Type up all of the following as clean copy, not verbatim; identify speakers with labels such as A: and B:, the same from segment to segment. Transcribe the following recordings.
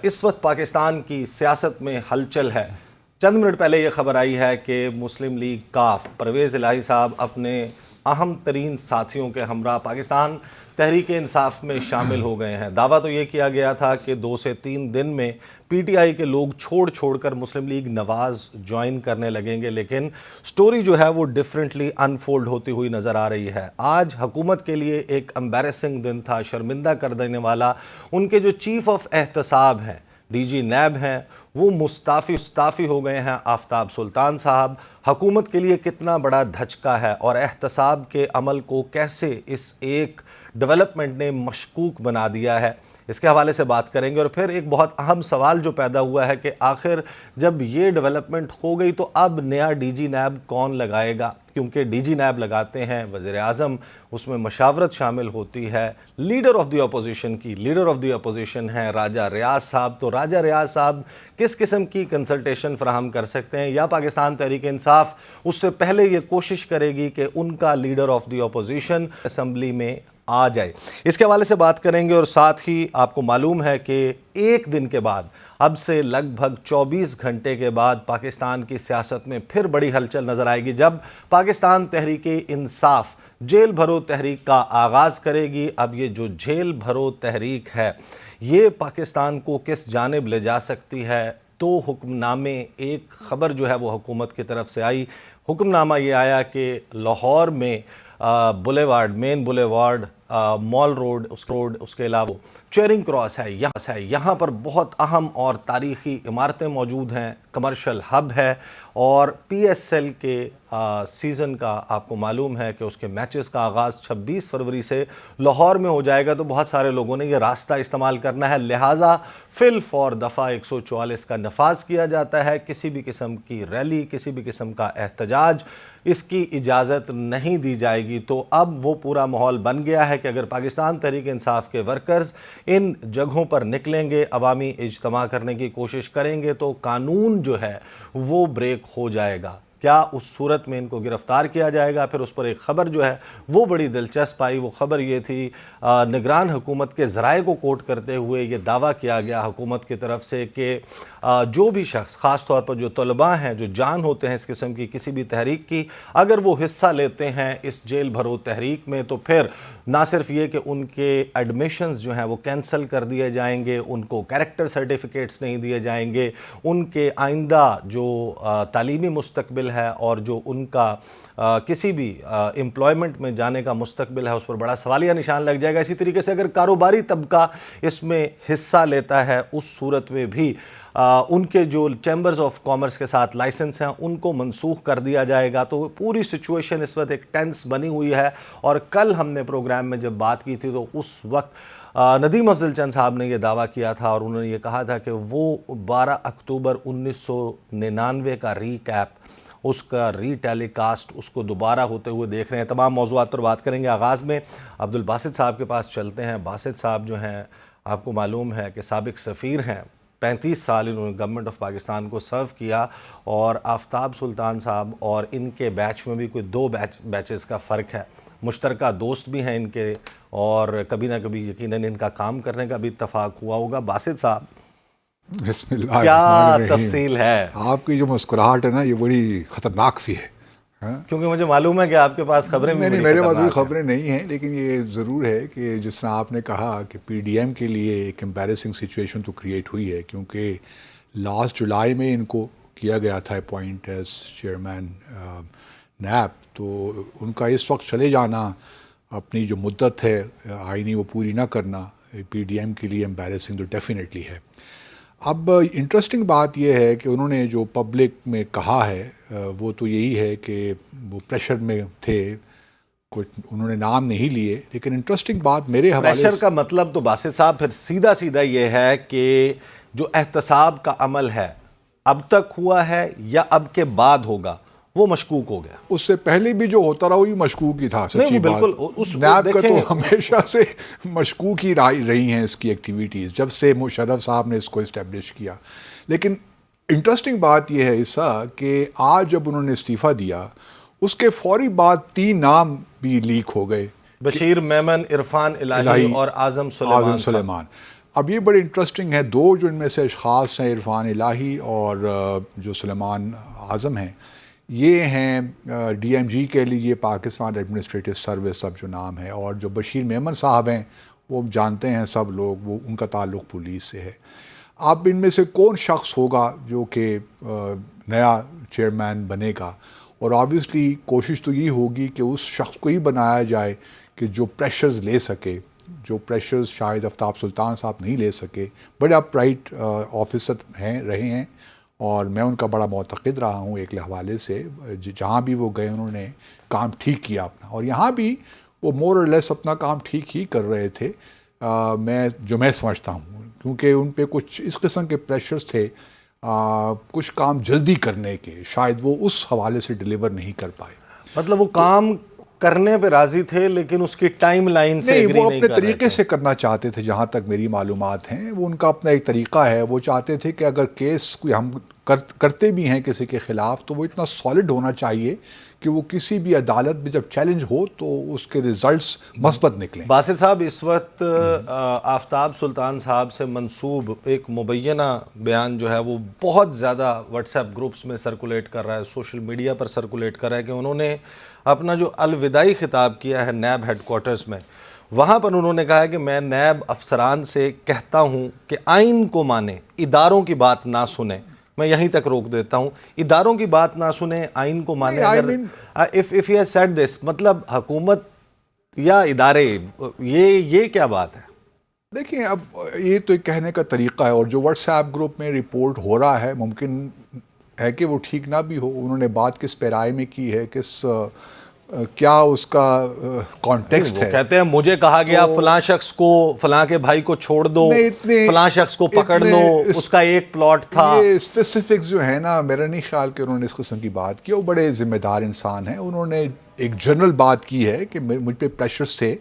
A: اس وقت پاکستان کی سیاست میں ہلچل ہے۔ چند منٹ پہلے یہ خبر آئی ہے کہ مسلم لیگ کاف پرویز الہی صاحب اپنے اہم ترین ساتھیوں کے ہمراہ پاکستان تحریک انصاف میں شامل ہو گئے ہیں۔ دعویٰ تو یہ کیا گیا تھا کہ 2 سے 3 دن میں پی ٹی آئی کے لوگ چھوڑ کر مسلم لیگ نواز جوائن کرنے لگیں گے، لیکن سٹوری جو ہے وہ ڈیفرنٹلی انفولڈ ہوتی ہوئی نظر آ رہی ہے۔ آج حکومت کے لیے ایک امبیرسنگ دن تھا، شرمندہ کر دینے والا۔ ان کے جو چیف آف احتساب ہیں، ڈی جی نیب ہیں، وہ مستعفی ہو گئے ہیں، آفتاب سلطان صاحب۔ حکومت کے لیے کتنا بڑا دھچکا ہے اور احتساب کے عمل کو کیسے اس ایک ڈیولپمنٹ نے مشکوک بنا دیا ہے، اس کے حوالے سے بات کریں گے۔ اور پھر ایک بہت اہم سوال جو پیدا ہوا ہے کہ آخر جب یہ ڈیولپمنٹ ہو گئی تو اب نیا ڈی جی نیب کون لگائے گا، کیونکہ ڈی جی نیب لگاتے ہیں وزیر اعظم، اس میں مشاورت شامل ہوتی ہے لیڈر آف دی اپوزیشن کی۔ لیڈر آف دی اپوزیشن ہیں راجہ ریاض صاحب، تو راجہ ریاض صاحب کس قسم کی کنسلٹیشن فراہم کر سکتے ہیں، یا پاکستان تحریک انصاف اس سے پہلے یہ کوشش کرے گی کہ ان کا leader of the opposition assembly میں آ جائے؟ اس کے حوالے سے بات کریں گے۔ اور ساتھ ہی آپ کو معلوم ہے کہ ایک دن کے بعد، اب سے لگ بھگ 24 گھنٹے کے بعد پاکستان کی سیاست میں پھر بڑی ہلچل نظر آئے گی، جب پاکستان تحریک انصاف جیل بھرو تحریک کا آغاز کرے گی۔ اب یہ جو جیل بھرو تحریک ہے، یہ پاکستان کو کس جانب لے جا سکتی ہے؟ 2 حکم نامے، ایک خبر جو ہے وہ حکومت کی طرف سے آئی۔ حکم نامہ یہ آیا کہ لاہور میں مین بولیوارڈ، مال روڈ، اس کے علاوہ چیرنگ کراس ہے، یہاں پر بہت اہم اور تاریخی عمارتیں موجود ہیں، کمرشل ہب ہے، اور پی ایس ایل کے سیزن کا آپ کو معلوم ہے کہ اس کے میچز کا آغاز 26 فروری سے لاہور میں ہو جائے گا، تو بہت سارے لوگوں نے یہ راستہ استعمال کرنا ہے، لہٰذا فی الفور دفعہ 144 کا نفاذ کیا جاتا ہے۔ کسی بھی قسم کی ریلی، کسی بھی قسم کا احتجاج، اس کی اجازت نہیں دی جائے گی۔ تو اب وہ پورا ماحول بن گیا ہے کہ اگر پاکستان تحریک انصاف کے ورکرز ان جگہوں پر نکلیں گے، عوامی اجتماع کرنے کی کوشش کریں گے، تو قانون جو ہے وہ بریک ہو جائے گا۔ کیا اس صورت میں ان کو گرفتار کیا جائے گا؟ پھر اس پر ایک خبر جو ہے وہ بڑی دلچسپ آئی۔ وہ خبر یہ تھی، نگران حکومت کے ذرائع کو کوٹ کرتے ہوئے یہ دعویٰ کیا گیا حکومت کی طرف سے کہ جو بھی شخص، خاص طور پر جو طلباء ہیں، جو جان ہوتے ہیں اس قسم کی کسی بھی تحریک کی، اگر وہ حصہ لیتے ہیں اس جیل بھرو تحریک میں، تو پھر نہ صرف یہ کہ ان کے ایڈمیشنز جو ہیں وہ کینسل کر دیے جائیں گے، ان کو کیریکٹر سرٹیفکیٹس نہیں دیے جائیں گے، ان کے آئندہ جو تعلیمی مستقبل ہے اور جو ان کا کسی بھی امپلائمنٹ میں جانے کا مستقبل ہے، اس پر بڑا سوالیہ نشان لگ جائے گا۔ اسی طریقے سے اگر کاروباری طبقہ اس میں حصہ لیتا ہے، اس صورت میں بھی ان کے جو چیمبرز آف کامرس کے ساتھ لائسنس ہیں ان کو منسوخ کر دیا جائے گا۔ تو پوری سچویشن اس وقت ایک ٹینس بنی ہوئی ہے، اور کل ہم نے پروگرام میں جب بات کی تھی تو اس وقت ندیم افضل چند صاحب نے یہ دعویٰ کیا تھا، اور انہوں نے یہ کہا تھا کہ وہ 12 اکتوبر 1999 کا ری کیپ، اس کا ری ٹیلی کاسٹ، اس کو دوبارہ ہوتے ہوئے دیکھ رہے ہیں۔ تمام موضوعات پر بات کریں گے۔ آغاز میں عبدالباسط صاحب کے پاس چلتے ہیں۔ باسط صاحب جو ہیں، آپ کو معلوم ہے کہ سابق سفیر ہیں، 35 سال انہوں نے گورنمنٹ آف پاکستان کو سرو کیا، اور آفتاب سلطان صاحب اور ان کے بیچ میں بھی کوئی 2 بیچز کا فرق ہے، مشترکہ دوست بھی ہیں ان کے، اور کبھی نہ کبھی یقیناً ان کا کام کرنے کا بھی اتفاق ہوا ہوگا۔ باسط صاحب،
B: بسم اللہ
A: کیا
B: الرحمن الرحیم۔
A: تفصیل ہے؟
B: آپ کی جو مسکراہٹ ہے نا، یہ بڑی خطرناک سی ہے،
A: کیونکہ مجھے معلوم ہے کہ آپ کے پاس خبریں بھی
B: نہیں،
A: بڑی
B: میرے پاس کوئی
A: خطرناک ہیں۔
B: خبریں نہیں ہیں، لیکن یہ ضرور ہے کہ جس طرح آپ نے کہا کہ پی ڈی ایم کے لیے ایک امبیرسنگ سچویشن تو کریٹ ہوئی ہے، کیونکہ لاسٹ جولائی میں ان کو کیا گیا تھا اپوائنٹ ایز چیئرمین نیب، تو ان کا اس وقت چلے جانا، اپنی جو مدت ہے آئینی وہ پوری نہ کرنا، پی ڈی ایم کے لیے امبیرسنگ تو ڈیفینیٹلی ہے۔ اب انٹرسٹنگ بات یہ ہے کہ انہوں نے جو پبلک میں کہا ہے وہ تو یہی ہے کہ وہ پریشر میں تھے، کچھ انہوں نے نام نہیں لیے، لیکن انٹرسٹنگ بات میرے حوالے
A: پریشر کا مطلب تو باسط صاحب پھر سیدھا یہ ہے کہ جو احتساب کا عمل ہے اب تک ہوا ہے یا اب کے بعد ہوگا، وہ مشکوک ہو گیا۔
B: اس سے پہلے بھی جو ہوتا رہا وہی مشکوک ہی تھا، سچی بات۔
A: بالکل،
B: نیب کا تو ہمیشہ سے مشکوک ہی رہی ہیں اس کی ایکٹیویٹیز، جب سے مشرف صاحب نے اس کو اسٹیبلش کیا۔ لیکن انٹرسٹنگ بات یہ ہے ایسا کہ آج جب انہوں نے استعفیٰ دیا، اس کے فوری بعد 3 نام بھی لیک ہو گئے،
A: بشیر میمن، عرفان الہی اور اعظم سلیمان۔
B: اب یہ بڑے انٹرسٹنگ ہے، دو جو ان میں سے اشخاص ہیں، عرفان الہی اور جو سلیمان اعظم ہیں، یہ ہیں ڈی ایم جی کے لیے پاکستان ایڈمنسٹریٹو سروس اب جو نام ہے، اور جو بشیر میمن صاحب ہیں وہ جانتے ہیں سب لوگ، وہ ان کا تعلق پولیس سے ہے۔ اب ان میں سے کون شخص ہوگا جو کہ نیا چیئرمین بنے گا، اور آبویسلی کوشش تو یہ ہوگی کہ اس شخص کو ہی بنایا جائے کہ جو پریشرز لے سکے، جو پریشرز شاید آفتاب سلطان صاحب نہیں لے سکے۔ بڑے اپ رائٹ آفیسر رہے ہیں، اور میں ان کا بڑا معتقد رہا ہوں ایک حوالے سے، جہاں بھی وہ گئے انہوں نے کام ٹھیک کیا اپنا، اور یہاں بھی وہ مور اور لیس اپنا کام ٹھیک ہی کر رہے تھے، میں سمجھتا ہوں، کیونکہ ان پہ کچھ اس قسم کے پریشرز تھے کچھ کام جلدی کرنے کے، شاید وہ اس حوالے سے ڈیلیور نہیں کر پائے۔
A: مطلب وہ کام کرنے پہ راضی تھے لیکن اس کی ٹائم لائن سے
B: نہیں،
A: ایگری
B: وہ
A: نہیں
B: اپنے
A: کر رہے
B: طریقے
A: تھے۔
B: سے کرنا چاہتے تھے، جہاں تک میری معلومات ہیں، وہ ان کا اپنا ایک طریقہ ہے، وہ چاہتے تھے کہ اگر کیس کوئی ہم کرتے بھی ہیں کسی کے خلاف تو وہ اتنا سالڈ ہونا چاہیے کہ وہ کسی بھی عدالت میں جب چیلنج ہو تو اس کے ریزلٹس مثبت نکلیں۔
A: باسط صاحب، اس وقت آفتاب سلطان صاحب سے منسوب ایک مبینہ بیان جو ہے وہ بہت زیادہ واٹس ایپ گروپس میں سرکولیٹ کر رہا ہے، سوشل میڈیا پر سرکولیٹ کر رہا ہے، کہ انہوں نے اپنا جو الوداعی خطاب کیا ہے نیب ہیڈ کوارٹرز میں، وہاں پر انہوں نے کہا ہے کہ میں نیب افسران سے کہتا ہوں کہ آئین کو مانیں، اداروں کی بات نہ سنیں۔ میں یہیں تک روک دیتا ہوں، اداروں کی بات نہ سنیں، آئین کو مانیں۔ اگر if he has said this، مطلب حکومت یا ادارے، یہ کیا بات ہے؟
B: دیکھیں، اب یہ تو ایک کہنے کا طریقہ ہے، اور جو واٹس ایپ گروپ میں رپورٹ ہو رہا ہے ممکن ہے کہ وہ ٹھیک نہ بھی ہو۔ انہوں نے بات کس پیرائے میں کی ہے، کیا اس کا کانٹیکسٹ ہے؟
A: وہ کہتے ہیں مجھے کہا گیا فلاں شخص کو، فلاں کے بھائی کو چھوڑ دو، فلاں شخص کو پکڑ لو، اس کا ایک پلاٹ تھا۔
B: یہ اسپیسیفکس جو ہے نا، میرا نہیں خیال کہ انہوں نے اس قسم کی بات کی۔ وہ بڑے ذمہ دار انسان ہیں، انہوں نے ایک جنرل بات کی ہے کہ مجھ پہ پریشرز تھے،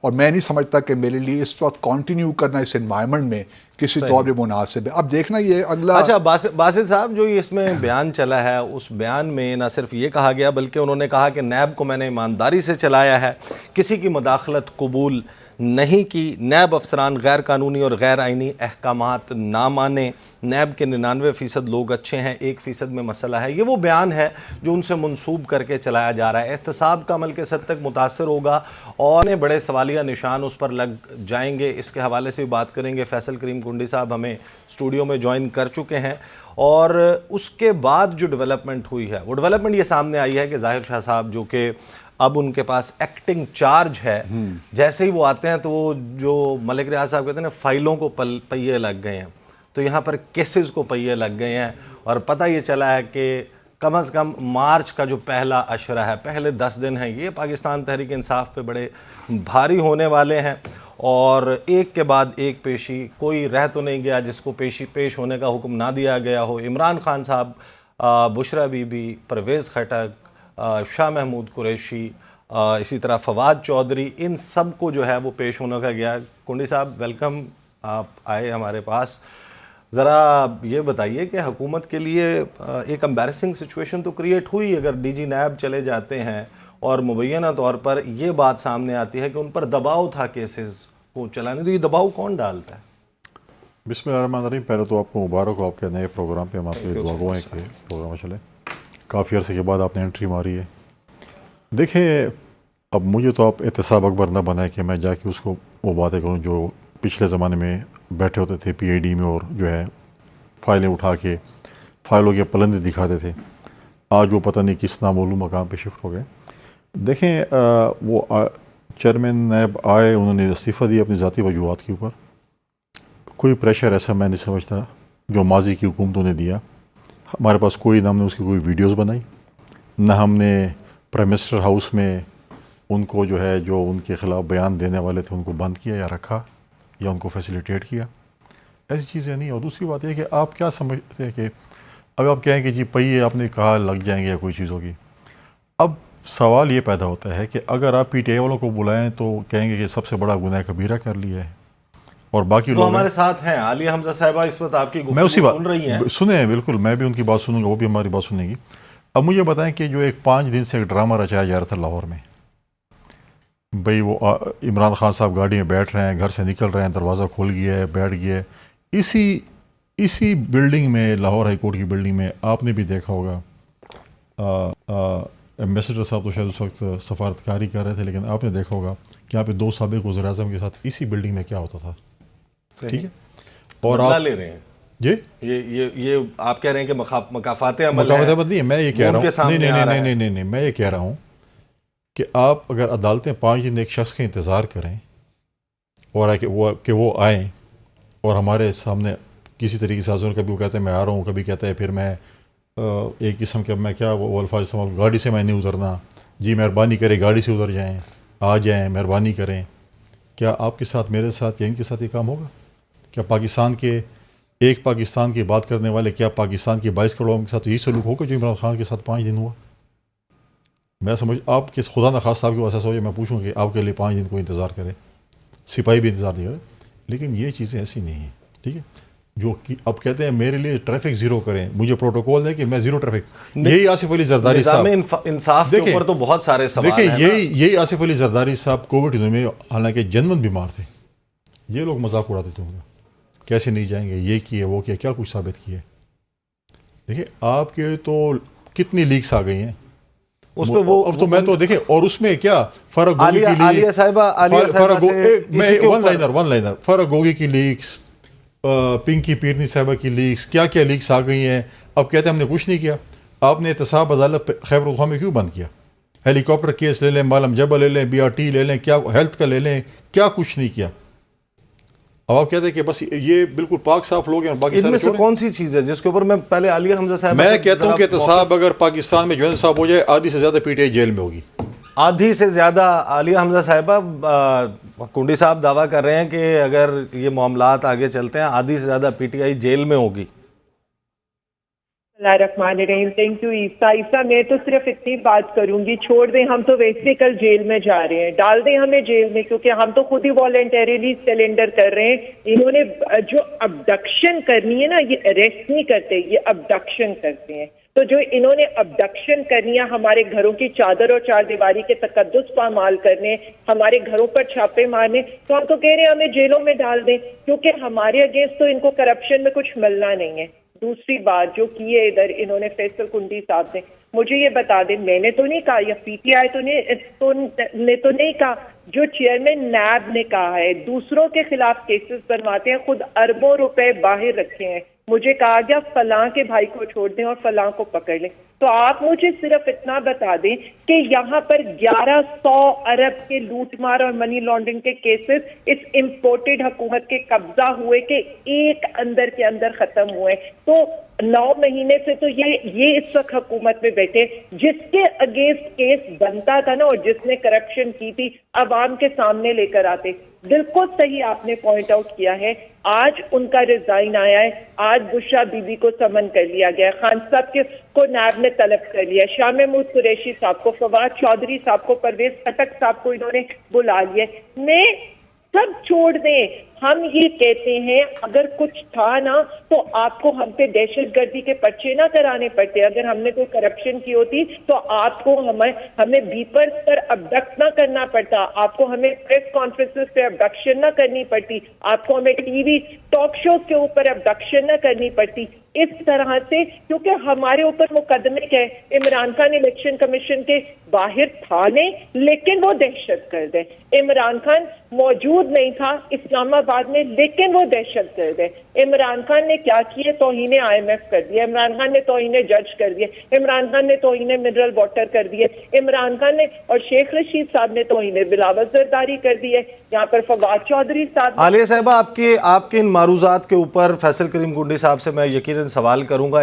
B: اور میں نہیں سمجھتا کہ میرے لیے اس وقت کنٹینیو کرنا اس انوائرمنٹ میں کسی طور پہ مناسب ہے۔ اب دیکھنا یہ اگلا۔
A: اچھا باسط صاحب، جو اس میں بیان چلا ہے، اس بیان میں نہ صرف یہ کہا گیا بلکہ انہوں نے کہا کہ نیب کو میں نے ایمانداری سے چلایا ہے، کسی کی مداخلت قبول نہیں کی، نیب افسران غیر قانونی اور غیر آئینی احکامات نہ مانیں، نیب کے 99% لوگ اچھے ہیں، 1% میں مسئلہ ہے۔ یہ وہ بیان ہے جو ان سے منسوب کر کے چلایا جا رہا ہے۔ احتساب کا عمل کس حد تک متاثر ہوگا اور بڑے سوالیہ نشان اس پر لگ جائیں گے، اس کے حوالے سے بھی بات کریں گے۔ فیصل کریم کنڈی صاحب ہمیں اسٹوڈیو میں جوائن کر چکے ہیں، اور اس کے بعد جو ڈیولپمنٹ ہوئی ہے، وہ ڈیولپمنٹ یہ سامنے آئی ہے کہ ظاہر شاہ صاحب، جو کہ اب ان کے پاس ایکٹنگ چارج ہے، جیسے ہی وہ آتے ہیں تو وہ جو ملک ریاض صاحب کہتے ہیں نا، فائلوں کو پہیے لگ گئے ہیں، تو یہاں پر کیسز کو پہیے لگ گئے ہیں، اور پتہ یہ چلا ہے کہ کم از کم مارچ کا جو پہلا عشرہ ہے، پہلے 10 دن ہیں، یہ پاکستان تحریک انصاف پہ بڑے بھاری ہونے والے ہیں، اور ایک کے بعد ایک پیشی، کوئی رہ تو نہیں گیا جس کو پیش ہونے کا حکم نہ دیا گیا ہو۔ عمران خان صاحب، بشرا بی بی، پرویز خٹک، شاہ محمود قریشی، اسی طرح فواد چودھری، ان سب کو جو ہے وہ پیش ہونے کا گیا۔ کنڈی صاحب ویلکم، آپ آئے ہمارے پاس۔ ذرا یہ بتائیے کہ حکومت کے لیے ایک امبیرسنگ سچویشن تو کریٹ ہوئی اگر ڈی جی نیب چلے جاتے ہیں، اور مبینہ طور پر یہ بات سامنے آتی ہے کہ ان پر دباؤ تھا کیسز کو چلانے، تو یہ دباؤ کون ڈالتا ہے؟
C: بسم اللہ الرحمن الرحیم۔ پہلے تو آپ کو مبارک ہو آپ کے نئے پروگرام پہ، ہم آپ کے دعا گو ہیں کہ پروگرام چلے۔ کافی عرصے کے بعد آپ نے انٹری ماری ہے۔ دیکھیں، اب مجھے تو آپ احتساب اکبر نہ بنائے کہ میں جا کے اس کو وہ باتیں کروں جو پچھلے زمانے میں بیٹھے ہوتے تھے پی آئی ڈی میں، اور جو ہے فائلیں اٹھا کے فائلوں کے پلندے دکھاتے تھے۔ آج وہ پتہ نہیں کس نامعلوم مقام پہ شفٹ ہو گئے۔ دیکھیں، وہ چیئرمین نیب آئے، انہوں نے استعفیٰ دیا اپنی ذاتی وجوہات کے اوپر۔ کوئی پریشر ایسا میں نہیں سمجھتا جو ماضی کی حکومتوں نے دیا۔ ہمارے پاس نہ ہم نے اس کی کوئی ویڈیوز بنائی، نہ ہم نے پرائم منسٹر ہاؤس میں ان کو جو ہے جو ان کے خلاف بیان دینے والے تھے ان کو بند کیا یا رکھا یا ان کو فیسیلیٹیٹ کیا، ایسی چیزیں نہیں۔ اور دوسری بات یہ کہ آپ کیا سمجھتے ہیں کہ اب آپ کہیں کہ جی پہیے آپ نے کہا لگ جائیں گے یا کوئی چیز ہوگی۔ اب سوال یہ پیدا ہوتا ہے کہ اگر آپ پی ٹی آئی والوں کو بلائیں تو کہیں گے کہ سب سے بڑا گناہ کبیرہ کر لیا ہے، اور باقی لوگ
A: ہمارے ساتھ ہیں عالیہ حمزہ صاحبہ اس وقت آپ کی گفتگو سن رہی ہیں۔
C: سنیں، بالکل میں بھی ان کی بات سنوں گا، وہ بھی ہماری بات سنیں گی۔ اب مجھے بتائیں کہ جو ایک 5 دن سے ایک ڈرامہ رچایا جا رہا تھا لاہور میں، بھئی وہ عمران خان صاحب گاڑی میں بیٹھ رہے ہیں, گھر سے نکل رہے ہیں, دروازہ کھل گیا ہے, بیٹھ گیا ہے. اسی بلڈنگ میں, لاہور ہائی کورٹ کی بلڈنگ میں, آپ نے بھی دیکھا ہوگا, ایمبیسڈر صاحب تو شاید اس وقت سفارتکاری کر رہے تھے, لیکن آپ نے دیکھا ہوگا کہ یہاں پہ 2 سابق وزیر اعظم کے ساتھ اسی بلڈنگ میں کیا ہوتا تھا. ٹھیک ہے, اور آپ
A: لے رہے ہیں
C: جی
A: یہ آپ کہہ رہے ہیں کہ مکافات عمل
C: نہیں ہے, میں یہ کہہ رہا ہوں, نہیں, میں یہ کہہ رہا ہوں کہ آپ اگر عدالتیں 5 دن ایک شخص کا انتظار کریں اور کہ وہ آئیں اور ہمارے سامنے کسی طریقے سے حاضر, کبھی وہ کہتے ہیں میں آ رہا ہوں, کبھی کہتا ہے پھر میں ایک قسم کے میں کیا وہ الفاظ استعمال, گاڑی سے میں نہیں اترنا, جی مہربانی کریں گاڑی سے اتر جائیں, آ جائیں, مہربانی کریں. کیا آپ کے ساتھ, میرے ساتھ یا ان کے ساتھ یہ کام ہوگا؟ کیا پاکستان کی بات کرنے والے, کیا پاکستان کے 22 کروڑ کے ساتھ یہی سلوک ہوگا جو عمران خان کے ساتھ 5 دن ہوا؟ میں سمجھ آپ کے خدا نخواستہ آپ کے واسطے سوچے, میں پوچھوں کہ آپ کے لیے 5 دن کو انتظار کرے, سپاہی بھی انتظار نہیں کرے, لیکن یہ چیزیں ایسی نہیں ہیں. ٹھیک ہے, جو کہ اب کہتے ہیں میرے لیے ٹریفک زیرو کریں, مجھے پروٹوکول ہے کہ میں زیرو ٹریفک. یہی آصف علی زرداری صاحب,
A: انصاف کے اوپر تو بہت سارے سوال ہیں.
C: دیکھیں یہی آصف علی زرداری صاحب کووڈ میں حالانکہ جنون بیمار تھے, یہ لوگ مذاق اڑاتے تھے, کیسے نہیں جائیں گے, یہ کیے وہ کیا کچھ ثابت کیے. دیکھیں آپ کے تو کتنی لیکس آ گئی ہیں اس پہ, وہ اب تو میں تو دیکھیں, اور اس میں کیا فرق گوگی کی لیکس, فرق گوگی کی لیکس, پنکی پیرنی صاحبہ کی لیکس, کیا کیا لیکس آ گئی ہیں. اب کہتے ہیں ہم نے کچھ نہیں کیا. آپ نے احتساب عدالت خیبر پختونخوا میں کیوں بند کیا؟ ہیلی کاپٹر کیس لے لیں, مالم جبل لے لیں, BRT لے لیں, کیا ہیلتھ کا لے لیں, کیا کچھ نہیں کیا. اب آپ کہتے ہیں کہ بس یہ بالکل پاک صاف لوگ ہیں, باقی
A: ان میں سے کون سی چیز ہے جس کے اوپر میں پہلے عالیہ حمزہ صاحب,
C: میں کہتا ہوں کہ احتساب اگر پاکستان میں جو انصاف ہو جائے, آدھی سے زیادہ PTI جیل میں ہوگی.
A: آدھی سے زیادہ. عالیہ حمزہ صاحبہ, کنڈی صاحب دعویٰ کر رہے ہیں کہ اگر یہ معاملات آگے چلتے ہیں آدھی سے زیادہ PTI جیل میں ہوگی.
D: اللہ الرحمن الرحیم. تھینک یو عیسیٰ. میں تو صرف اتنی بات کروں گی, چھوڑ دیں, ہم تو ویسے کل جیل میں جا رہے ہیں, ڈال دیں ہمیں جیل میں, کیونکہ ہم تو خود ہی والنٹریلی سلنڈر کر رہے ہیں. انہوں نے جو ابڈکشن کرنی ہے نا, یہ اریسٹ نہیں کرتے, یہ ابڈکشن کرتے ہیں. تو جو انہوں نے ابڈکشن کرنی ہے, ہمارے گھروں کی چادر اور چار دیواری کے تقدس پامال کرنے, ہمارے گھروں پر چھاپے مارنے, تو ہم تو کہہ رہے ہیں ہمیں جیلوں میں ڈال دیں, کیونکہ ہمارے اگینسٹ تو ان کو کرپشن میں کچھ ملنا نہیں ہے. دوسری بات جو کی ہے ادھر انہوں نے فیصل کنڈی صاحب نے, مجھے یہ بتا دیں, میں نے تو نہیں کہا, یا PTI نے تو نہیں کہا, جو چیئرمین نیب نے کہا ہے دوسروں کے خلاف کیسز بنواتے ہیں, خود اربوں روپے باہر رکھے ہیں. مجھے کہا گیا فلاں کے بھائی کو چھوڑ دیں اور فلاں کو پکڑ لیں. تو آپ مجھے صرف اتنا بتا دیں کہ یہاں پر 1100 ارب کے لوٹ مار اور منی لانڈرنگ کے کیسز اس امپورٹڈ حکومت کے قبضہ ہوئے کہ ایک اندر کے اندر ختم ہوئے. تو 9 مہینے سے تو یہ اس وقت حکومت میں بیٹھے, جس کے اگینسٹ کیس بنتا تھا نا, اور جس نے کرپشن کی تھی, عوام کے سامنے لے کر آتے. بالکل صحیح آپ نے پوائنٹ آؤٹ کیا ہے. آج ان کا ریزائن آیا ہے, آج بشرا بی بی کو سمن کر لیا گیا, خان صاحب کو نیب نے طلب کر لیا, شاہ محمود قریشی صاحب کو, فواد چودھری صاحب کو, پرویز خٹک صاحب کو انہوں نے بلا لیا. میں سب چھوڑ دیں, ہم یہ کہتے ہیں اگر کچھ تھا نا تو آپ کو ہم پہ دہشت گردی کے پرچے نہ کرانے پڑتے. اگر ہم نے کوئی کرپشن کی ہوتی تو آپ کو ہمیں بیپرز پر ابڈکٹ نہ کرنا پڑتا, آپ کو ہمیں پریس کانفرنسز پہ ابڈکشن نہ کرنی پڑتی, آپ کو ہمیں TV ٹاک شوز کے اوپر ابڈکشن نہ کرنی پڑتی. اس طرح سے کیونکہ ہمارے اوپر مقدمے کے, عمران خان الیکشن کمیشن کے باہر تھا نہیں, لیکن وہ دہشت گرد ہے. عمران خان موجود نہیں تھا اسلام آباد میں, لیکن وہ دہشت گرد ہے. عمران خان نے کیا کیے, توہین IMF کر دیا, عمران خان نے توہین جج کر دیا, عمران خان نے توہین منرل واٹر کر دیے, عمران خان نے اور شیخ رشید صاحب نے توہین بلاول زرداری کر دی ہے. یہاں پر فواد چودھری صاحب.
A: عالیہ صاحبہ, آپ کے ان معروضات کے اوپر فیصل کریم کنڈی صاحب سے میں یقیناً سوال کروں گا.